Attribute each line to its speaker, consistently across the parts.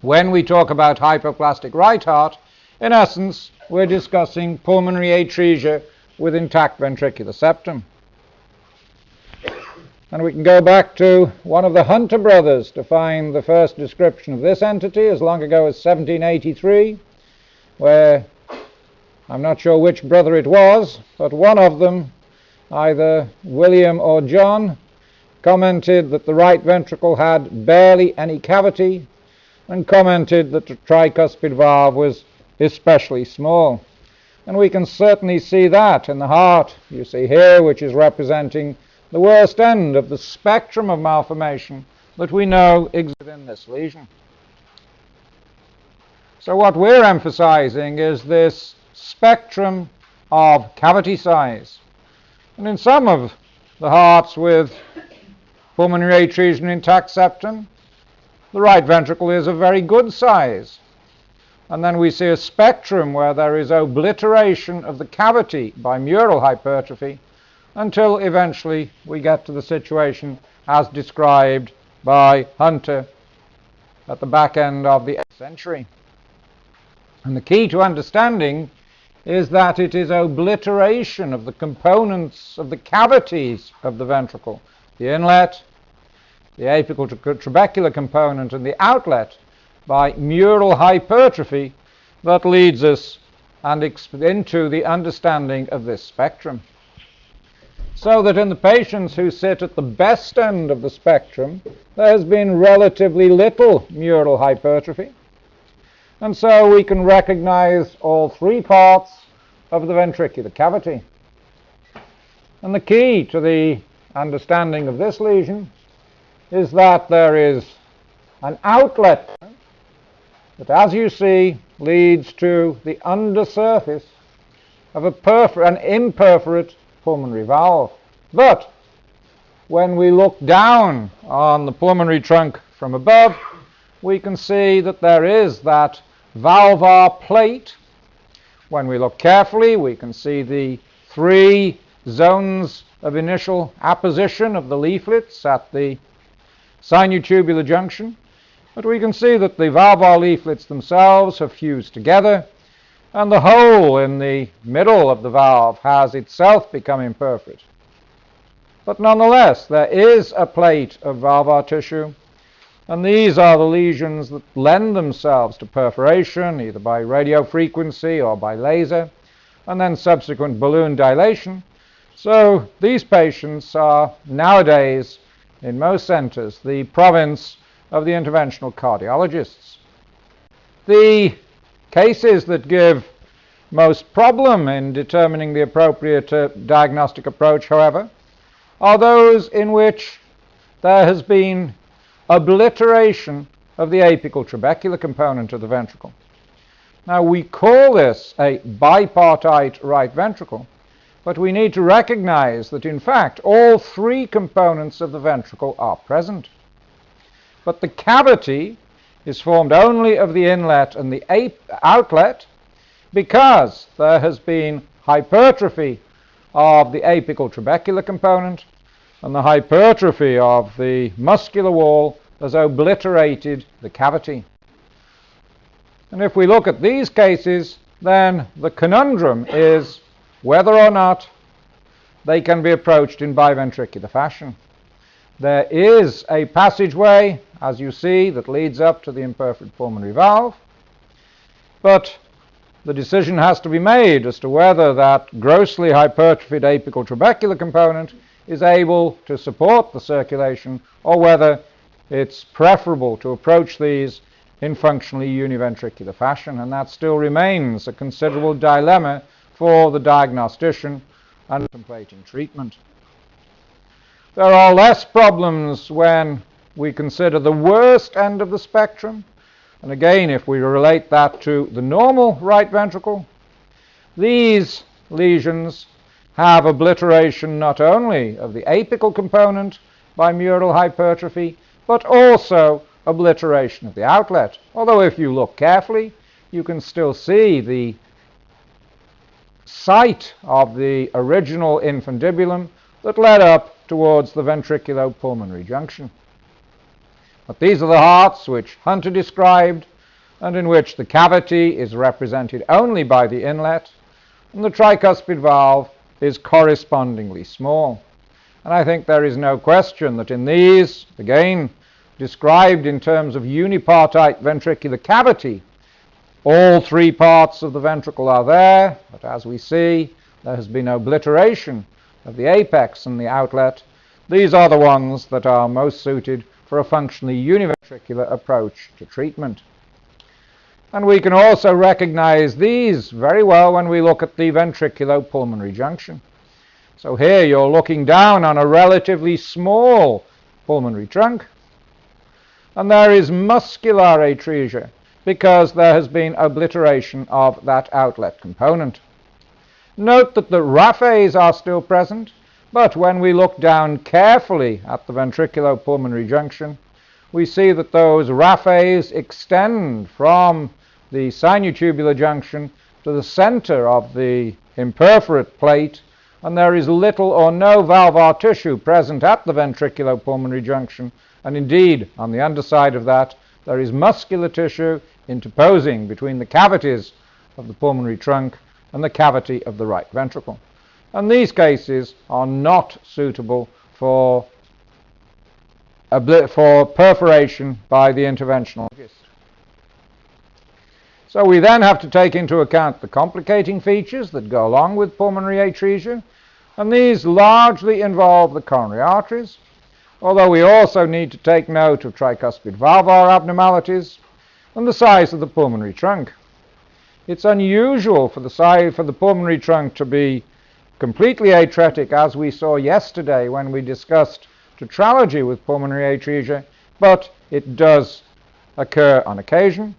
Speaker 1: When we talk about hypoplastic right heart, in essence, we're discussing pulmonary atresia with intact ventricular septum. And we can go back to one of the Hunter brothers to find the first description of this entity as long ago as 1783, where I'm not sure which brother it was, but one of them, either William or John, commented that the right ventricle had barely any cavity and commented that the tricuspid valve was especially small. And we can certainly see that in the heart, you see here, which is representing the worst end of the spectrum of malformation that we know exists in this lesion. So what we're emphasizing is this spectrum of cavity size. And in some of the hearts with pulmonary atresia and intact septum, the right ventricle is a very good size. And then we see a spectrum where there is obliteration of the cavity by mural hypertrophy until eventually we get to the situation as described by Hunter at the back end of the 8th century. And the key to understanding is that it is obliteration of the components of the cavities of the ventricle, the inlet, the apical trabecular component, and the outlet, by mural hypertrophy that leads us into the understanding of this spectrum. So that in the patients who sit at the best end of the spectrum, there has been relatively little mural hypertrophy. And so we can recognize all three parts of the ventricular cavity. And the key to the understanding of this lesion is that there is an outlet that, as you see, leads to the undersurface of an imperforate pulmonary valve. But when we look down on the pulmonary trunk from above, we can see that there is that valvar plate. When we look carefully, we can see the three zones of initial apposition of the leaflets at the sinutubular junction. But we can see that the valvar leaflets themselves have fused together, and the hole in the middle of the valve has itself become imperforate. But nonetheless, there is a plate of valvar tissue, and these are the lesions that lend themselves to perforation, either by radiofrequency or by laser, and then subsequent balloon dilation. So these patients are nowadays, in most centers, the province of the interventional cardiologists. The cases that give most problem in determining the appropriate diagnostic approach, however, are those in which there has been obliteration of the apical trabecular component of the ventricle. Now, we call this a bipartite right ventricle, but we need to recognize that, in fact, all three components of the ventricle are present. But the cavity is formed only of the inlet and the outlet because there has been hypertrophy of the apical trabecular component, and the hypertrophy of the muscular wall has obliterated the cavity. And if we look at these cases, then the conundrum is whether or not they can be approached in biventricular fashion. There is a passageway, as you see, that leads up to the imperforate pulmonary valve, but the decision has to be made as to whether that grossly hypertrophied apical trabecular component is able to support the circulation, or whether it's preferable to approach these in functionally univentricular fashion. And that still remains a considerable dilemma for the diagnostician contemplating treatment. There are less problems when we consider the worst end of the spectrum. And again, if we relate that to the normal right ventricle, these lesions have obliteration not only of the apical component by mural hypertrophy, but also obliteration of the outlet. Although if you look carefully, you can still see the site of the original infundibulum that led up towards the ventriculopulmonary junction. But these are the hearts which Hunter described, and in which the cavity is represented only by the inlet, and the tricuspid valve is correspondingly small. And I think there is no question that in these, again described in terms of unipartite ventricular cavity, all three parts of the ventricle are there, but as we see, there has been obliteration of the apex and the outlet. These are the ones that are most suited for a functionally univentricular approach to treatment. And we can also recognize these very well when we look at the ventriculo-pulmonary junction. So here you're looking down on a relatively small pulmonary trunk, and there is muscular atresia because there has been obliteration of that outlet component. Note that the raphes are still present, but when we look down carefully at the ventriculo-pulmonary junction, we see that those raphes extend from the sinutubular junction to the center of the imperforate plate, and there is little or no valvar tissue present at the ventriculo-pulmonary junction, and indeed on the underside of that there is muscular tissue interposing between the cavities of the pulmonary trunk and the cavity of the right ventricle. And these cases are not suitable for perforation by the interventional. So we then have to take into account the complicating features that go along with pulmonary atresia, and these largely involve the coronary arteries, although we also need to take note of tricuspid valvar abnormalities and the size of the pulmonary trunk. It's unusual for the pulmonary trunk to be completely atretic, as we saw yesterday when we discussed tetralogy with pulmonary atresia, but it does occur on occasion.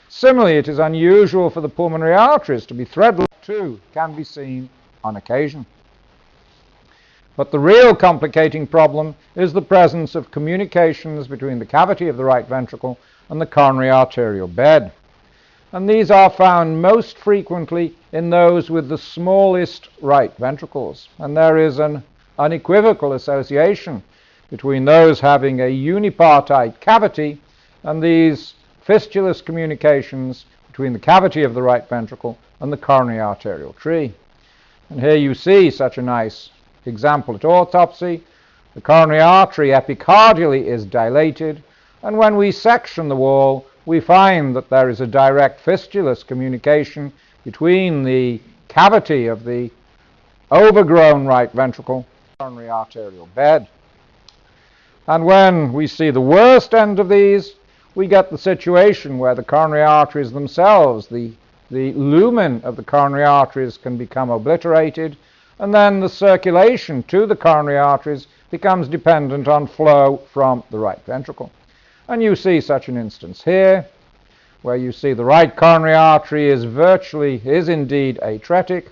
Speaker 1: Similarly, it is unusual for the pulmonary arteries to be threadlike too, can be seen on occasion. But the real complicating problem is the presence of communications between the cavity of the right ventricle and the coronary arterial bed. And these are found most frequently in those with the smallest right ventricles. And there is an unequivocal association between those having a unipartite cavity and these fistulous communications between the cavity of the right ventricle and the coronary arterial tree. And here you see such a nice example at autopsy. The coronary artery epicardially is dilated, and when we section the wall, we find that there is a direct fistulous communication between the cavity of the overgrown right ventricle and the coronary arterial bed. And when we see the worst end of these, we get the situation where the coronary arteries themselves, the lumen of the coronary arteries can become obliterated, and then the circulation to the coronary arteries becomes dependent on flow from the right ventricle. And you see such an instance here, where you see the right coronary artery is indeed atretic.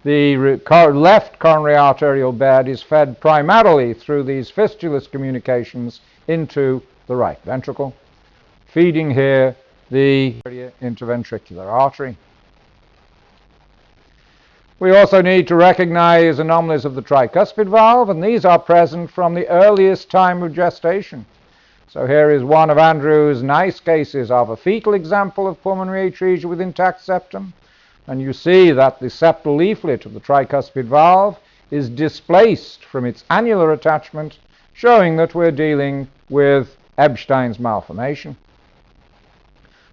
Speaker 1: The left coronary arterial bed is fed primarily through these fistulous communications into the right ventricle, feeding here the interventricular artery. We also need to recognize anomalies of the tricuspid valve, and these are present from the earliest time of gestation. So here is one of Andrew's nice cases of a fetal example of pulmonary atresia with intact septum, and you see that the septal leaflet of the tricuspid valve is displaced from its annular attachment, showing that we're dealing with Ebstein's malformation.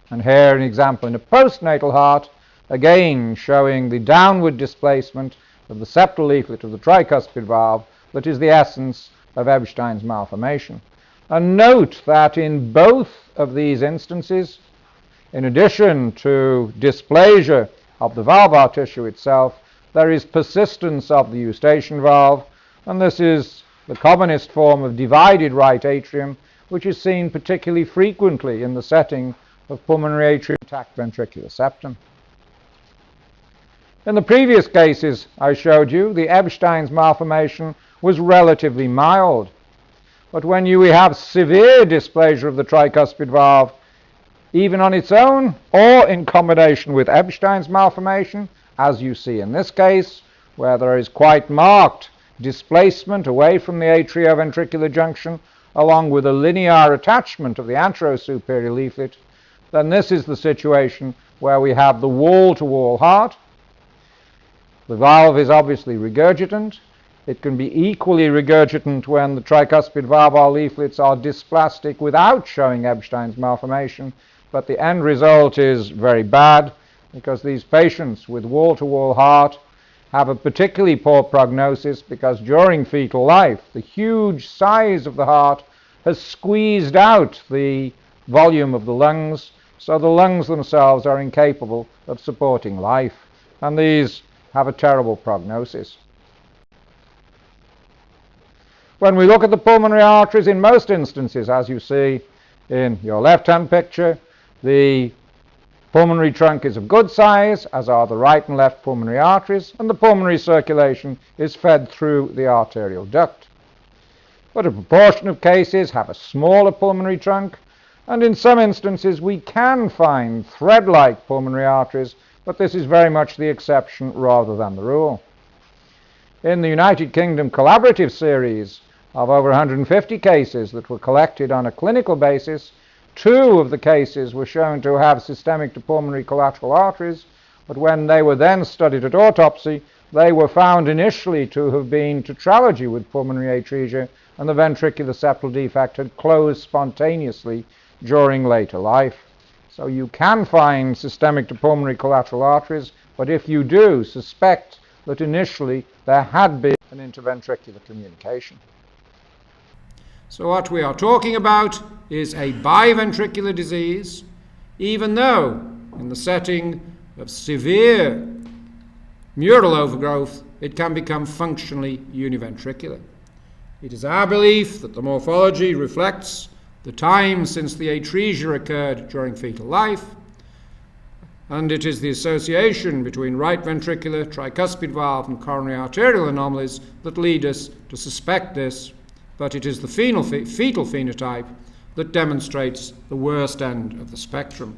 Speaker 1: And here an example in a postnatal heart, again showing the downward displacement of the septal leaflet of the tricuspid valve that is the essence of Ebstein's malformation. And note that in both of these instances, in addition to dysplasia of the valvar tissue itself, there is persistence of the eustachian valve, and this is the commonest form of divided right atrium, which is seen particularly frequently in the setting of pulmonary atrial intact ventricular septum. In the previous cases I showed you, the Ebstein's malformation was relatively mild. But when we have severe dysplasia of the tricuspid valve, even on its own or in combination with Ebstein's malformation, as you see in this case, where there is quite marked displacement away from the atrioventricular junction along with a linear attachment of the anterosuperior leaflet, then this is the situation where we have the wall-to-wall heart. The valve is obviously regurgitant. It can be equally regurgitant when the tricuspid valvular leaflets are dysplastic without showing Ebstein's malformation, but the end result is very bad because these patients with wall-to-wall heart have a particularly poor prognosis because during fetal life the huge size of the heart has squeezed out the volume of the lungs, so the lungs themselves are incapable of supporting life, and these have a terrible prognosis. When we look at the pulmonary arteries, in most instances, as you see in your left-hand picture, the pulmonary trunk is of good size, as are the right and left pulmonary arteries, and the pulmonary circulation is fed through the arterial duct. But a proportion of cases have a smaller pulmonary trunk, and in some instances we can find thread-like pulmonary arteries, but this is very much the exception rather than the rule. In the United Kingdom collaborative series of over 150 cases that were collected on a clinical basis, 2 of the cases were shown to have systemic to pulmonary collateral arteries, but when they were then studied at autopsy, they were found initially to have been tetralogy with pulmonary atresia, and the ventricular septal defect had closed spontaneously during later life. So you can find systemic to pulmonary collateral arteries, but if you do, suspect that initially there had been an interventricular communication. So what we are talking about is a biventricular disease, even though in the setting of severe mural overgrowth it can become functionally univentricular. It is our belief that the morphology reflects the time since the atresia occurred during fetal life, and it is the association between right ventricular, tricuspid valve and coronary arterial anomalies that lead us to suspect this, but it is the fetal phenotype that demonstrates the worst end of the spectrum.